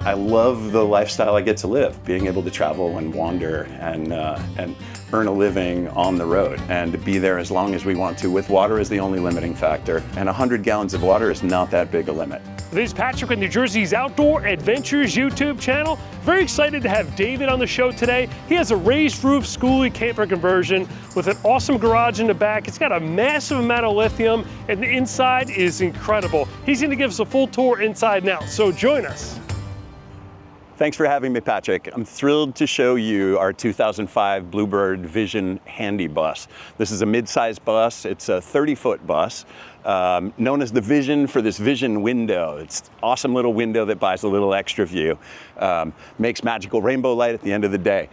I love the lifestyle I get to live, being able to travel and wander and earn a living on the road, and to be there as long as we want to, with water as the only limiting factor. And 100 gallons of water is not that big a limit. This is Patrick with New Jersey's Outdoor Adventures YouTube channel. Very excited to have David on the show today. He has a raised roof Skoolie camper conversion with an awesome garage in the back. It's got a massive amount of lithium, and the inside is incredible. He's going to give us a full tour inside now, so join us. Thanks for having me, Patrick. I'm thrilled to show you our 2005 Bluebird Vision Handy Bus. This is a mid-sized bus. It's a 30-foot bus, known as the Vision for this Vision window. It's an awesome little window that buys a little extra view. Makes magical rainbow light at the end of the day.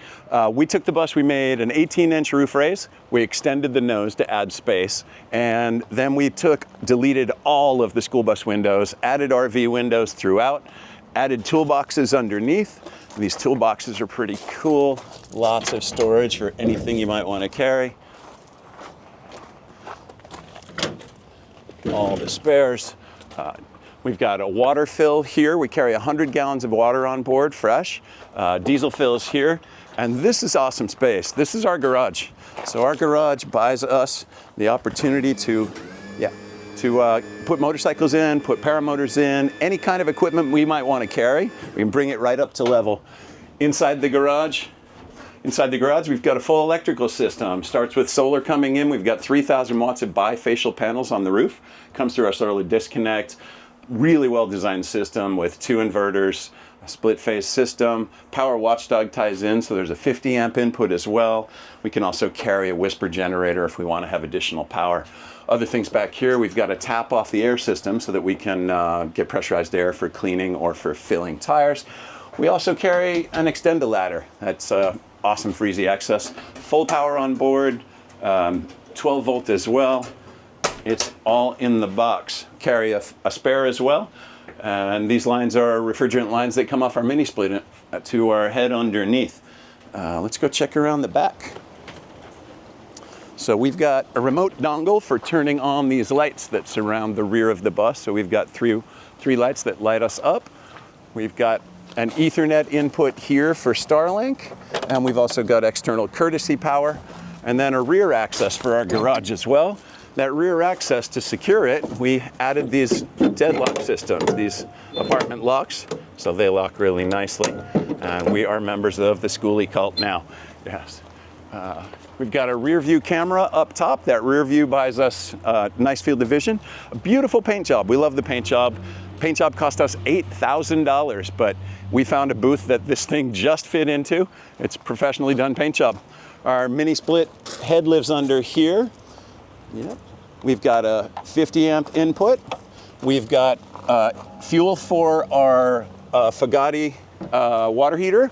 We took the bus, we made an 18-inch roof raise, we extended the nose to add space, and then we deleted all of the school bus windows, added RV windows throughout, added toolboxes underneath. These toolboxes are pretty cool. Lots of storage for anything you might want to carry. All the spares. We've got a water fill here. We carry 100 gallons of water on board, fresh. Diesel fills here. And this is awesome space. This is our garage. So our garage buys us the opportunity to put motorcycles in, put paramotors in, any kind of equipment we might want to carry. We can bring it right up to level. Inside the garage, we've got a full electrical system. Starts with solar coming in. We've got 3,000 watts of bifacial panels on the roof. Comes through our solar disconnect. Really well designed system with 2 inverters, a split phase system. Power watchdog ties in, so there's a 50 amp input as well. We can also carry a whisper generator if we want to have additional power. Other things back here, we've got a tap off the air system so that we can get pressurized air for cleaning or for filling tires. We also carry an extender ladder. That's awesome for easy access. Full power on board, 12 volt as well. It's all in the box. Carry a spare as well. And these lines are refrigerant lines that come off our mini split to our head underneath. Let's go check around the back. So we've got a remote dongle for turning on these lights that surround the rear of the bus. So we've got three lights that light us up. We've got an Ethernet input here for Starlink. And we've also got external courtesy power. And then a rear access for our garage as well. That rear access, to secure it, we added these deadlock systems, these apartment locks, so they lock really nicely. And we are members of the Skoolie cult now. Yes. We've got a rear view camera up top. That rear view buys us nice field of vision. A beautiful paint job. We love the paint job. Paint job cost us $8,000, but we found a booth that this thing just fit into. It's a professionally done paint job. Our mini split head lives under here. Yep. We've got a 50 amp input. We've got fuel for our Fagati water heater.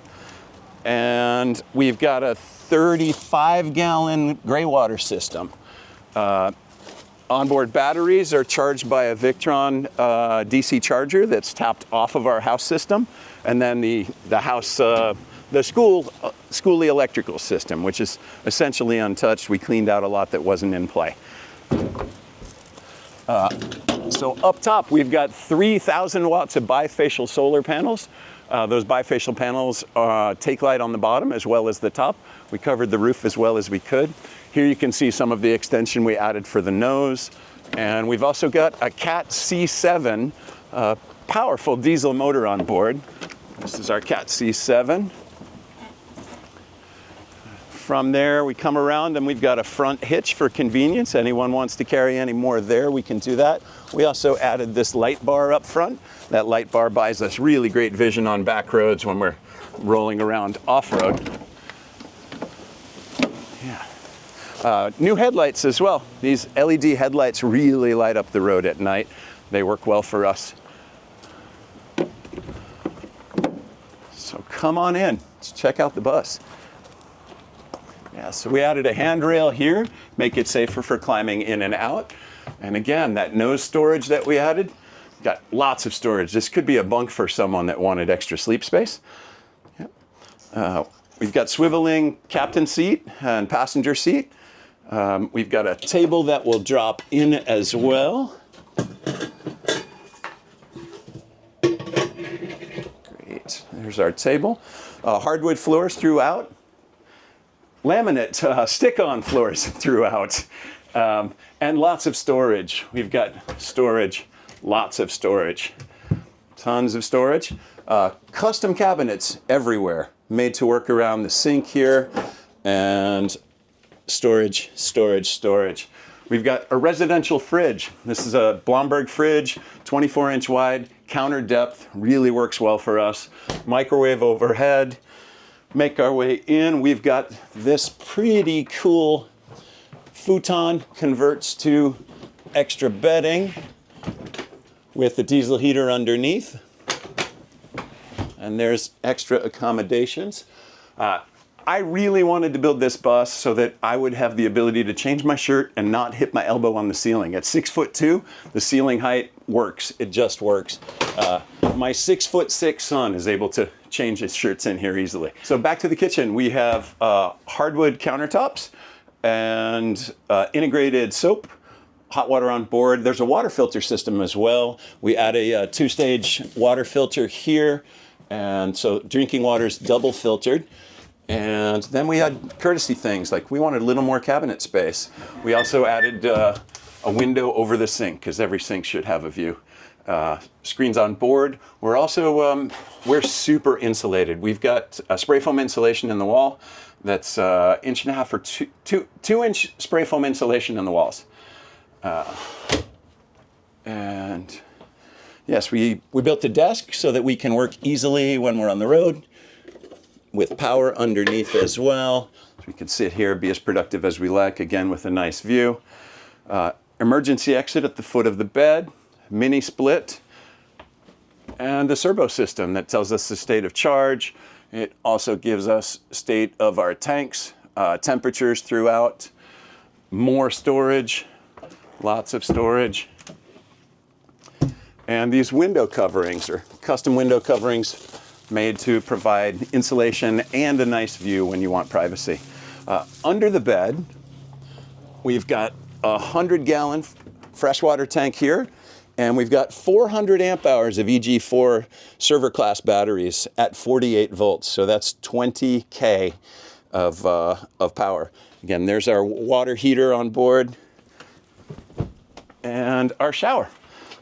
And we've got a 35 gallon gray water system. Onboard batteries are charged by a Victron DC charger that's tapped off of our house system. And then the Skoolie electrical system, which is essentially untouched. We cleaned out a lot that wasn't in play. So up top, we've got 3,000 watts of bifacial solar panels. Those bifacial panels take light on the bottom as well as the top. We covered the roof as well as we could. Here you can see some of the extension we added for the nose. And we've also got a Cat C7 powerful diesel motor on board. This is our Cat C7. From there, we come around and we've got a front hitch for convenience. Anyone wants to carry any more there, we can do that. We also added this light bar up front. That light bar buys us really great vision on back roads when we're rolling around off-road. Yeah. New headlights as well. These LED headlights really light up the road at night. They work well for us. So come on in, let's check out the bus. Yeah, so we added a handrail here, make it safer for climbing in and out. And again, that nose storage that we added, got lots of storage. This could be a bunk for someone that wanted extra sleep space. Yep. We've got swiveling captain seat and passenger seat. We've got a table that will drop in as well. Great. throughout. There's our table. Hardwood floors throughout. Laminate stick-on floors throughout. And lots of storage. We've got storage, lots of storage. Tons of storage. Custom cabinets everywhere, made to work around the sink here. And storage, storage, storage. We've got a residential fridge. This is a Blomberg fridge, 24-inch wide, counter depth, really works well for us. Microwave overhead. Make our way in. We've got this pretty cool futon, converts to extra bedding with the diesel heater underneath. And there's extra accommodations. I really wanted to build this bus so that I would have the ability to change my shirt and not hit my elbow on the ceiling. At 6'2", the ceiling height works. It just works. My 6'6" son is able to change his shirts in here easily. So back to the kitchen. We have hardwood countertops and integrated soap, hot water on board. There's a water filter system as well. We add a 2-stage water filter here. And so drinking water is double filtered. And then we had courtesy things, like we wanted a little more cabinet space. We also added a window over the sink, because every sink should have a view. Screens on board. We're also, we're super insulated. We've got a spray foam insulation in the wall that's 1.5 inch or 2-inch spray foam insulation in the walls. And yes, we built a desk so that we can work easily when we're on the road, with power underneath as well. So we can sit here, be as productive as we like, again with a nice view. Emergency exit at the foot of the bed, mini split, and a servo system that tells us the state of charge. It also gives us state of our tanks, temperatures throughout, more storage, lots of storage. And these window coverings are custom window coverings made to provide insulation and a nice view when you want privacy. Under the bed, we've got a 100-gallon freshwater tank here, and we've got 400 amp hours of EG4 server class batteries at 48 volts. So that's 20K of power. Again, there's our water heater on board and our shower.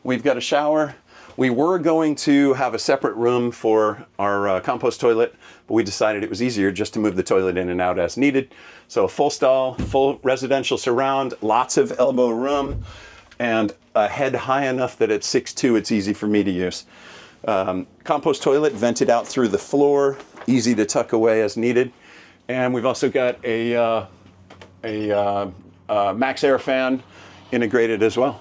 We've got a shower. We were going to have a separate room for our compost toilet, but we decided it was easier just to move the toilet in and out as needed. So full stall, full residential surround, lots of elbow room, and a head high enough that at 6'2", it's easy for me to use. Compost toilet vented out through the floor, easy to tuck away as needed. And we've also got a max air fan integrated as well.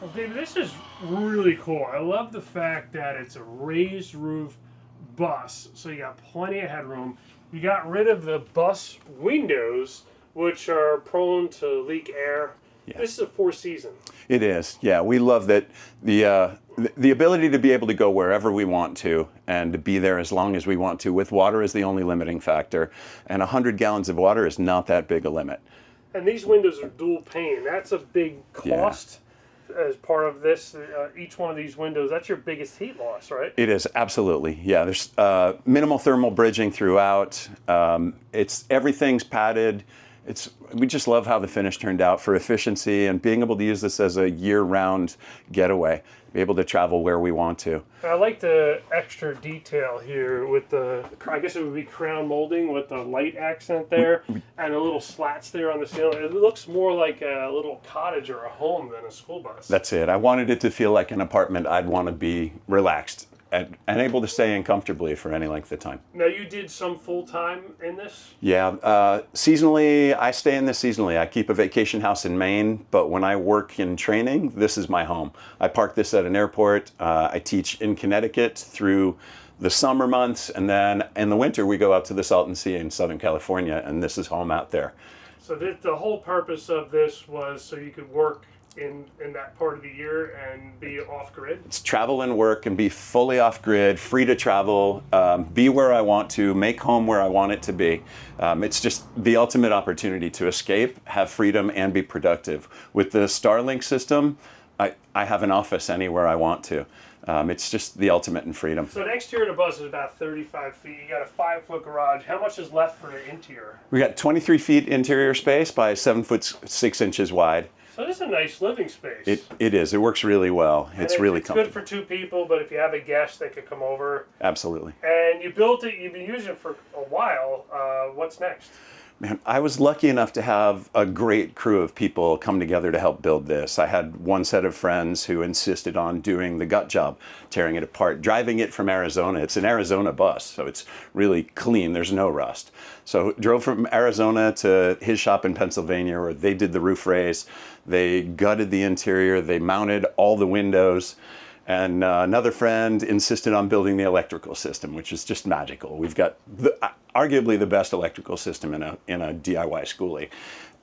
Well, David, this is really cool. I love the fact that it's a raised roof bus, so you got plenty of headroom. You got rid of the bus windows, which are prone to leak air. Yeah. This is a 4-season. It is, yeah. We love that the ability to be able to go wherever we want to and to be there as long as we want to, with water is the only limiting factor. And 100 gallons of water is not that big a limit. And these windows are dual pane. That's a big cost. Yeah. As part of this, each one of these windows, that's your biggest heat loss, right? It is, absolutely. Yeah, there's minimal thermal bridging throughout. Everything's padded. We just love how the finish turned out for efficiency and being able to use this as a year-round getaway, be able to travel where we want to. I like the extra detail here with the, I guess it would be crown molding with the light accent there and the little slats there on the ceiling. It looks more like a little cottage or a home than a school bus. That's it. I wanted it to feel like an apartment. I'd want to be relaxed and able to stay in comfortably for any length of time. Now, you did some full-time in this? Yeah, seasonally, I stay in this seasonally. I keep a vacation house in Maine, but when I work in training, this is my home. I park this at an airport. I teach in Connecticut through the summer months, and then in the winter, we go out to the Salton Sea in Southern California, and this is home out there. So the whole purpose of this was so you could work in that part of the year and be off-grid? It's travel and work and be fully off-grid, free to travel, be where I want to, make home where I want it to be. It's just the ultimate opportunity to escape, have freedom, and be productive. With the Starlink system, I have an office anywhere I want to. It's just the ultimate in freedom. So the exterior of the bus is about 35 feet. You got a 5-foot garage. How much is left for the interior? We got 23 feet interior space by 7 foot 6 inches wide. So this is a nice living space. It is. It works really well. It's really comfortable. It's good for 2 people, but if you have a guest, they could come over. Absolutely. And you built it. You've been using it for a while. What's next? Man, I was lucky enough to have a great crew of people come together to help build this. I had one set of friends who insisted on doing the gut job, tearing it apart, driving it from Arizona. It's an Arizona bus, so it's really clean. There's no rust. So drove from Arizona to his shop in Pennsylvania where they did the roof raise. They gutted the interior. They mounted all the windows. And another friend insisted on building the electrical system, which is just magical. We've got arguably the best electrical system in a DIY Skoolie.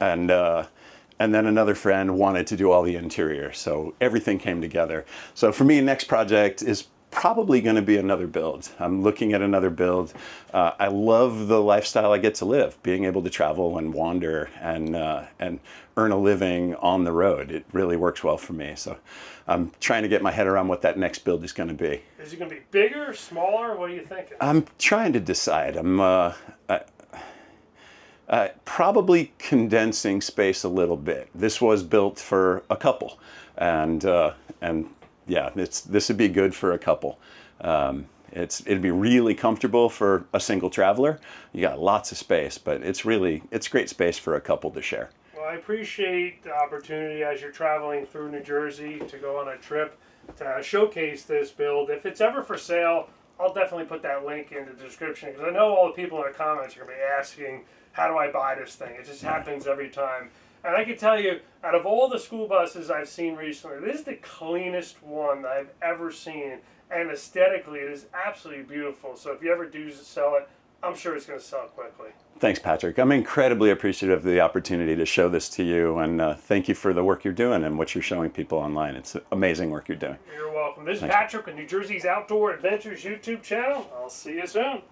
And then another friend wanted to do all the interior. So everything came together. So for me, next project is probably going to be another build. I'm looking at another build. I love the lifestyle I get to live, being able to travel and wander and earn a living on the road. It really works well for me. So I'm trying to get my head around what that next build is going to be. Is it going to be bigger, smaller? What are you thinking? I'm trying to decide. I'm probably condensing space a little bit. This was built for a couple, and yeah, this would be good for a couple. It'd be really comfortable for a single traveler. You got lots of space, but it's great space for a couple to share. Well, I appreciate the opportunity as you're traveling through New Jersey to go on a trip to showcase this build. If it's ever for sale, I'll definitely put that link in the description because I know all the people in the comments are going to be asking, how do I buy this thing? It just happens every time. And I can tell you, out of all the school buses I've seen recently, this is the cleanest one that I've ever seen. And aesthetically, it is absolutely beautiful. So if you ever do sell it, I'm sure it's going to sell quickly. Thanks, Patrick. I'm incredibly appreciative of the opportunity to show this to you. And thank you for the work you're doing and what you're showing people online. It's amazing work you're doing. You're welcome. This is Patrick with New Jersey's Outdoor Adventures YouTube channel. I'll see you soon.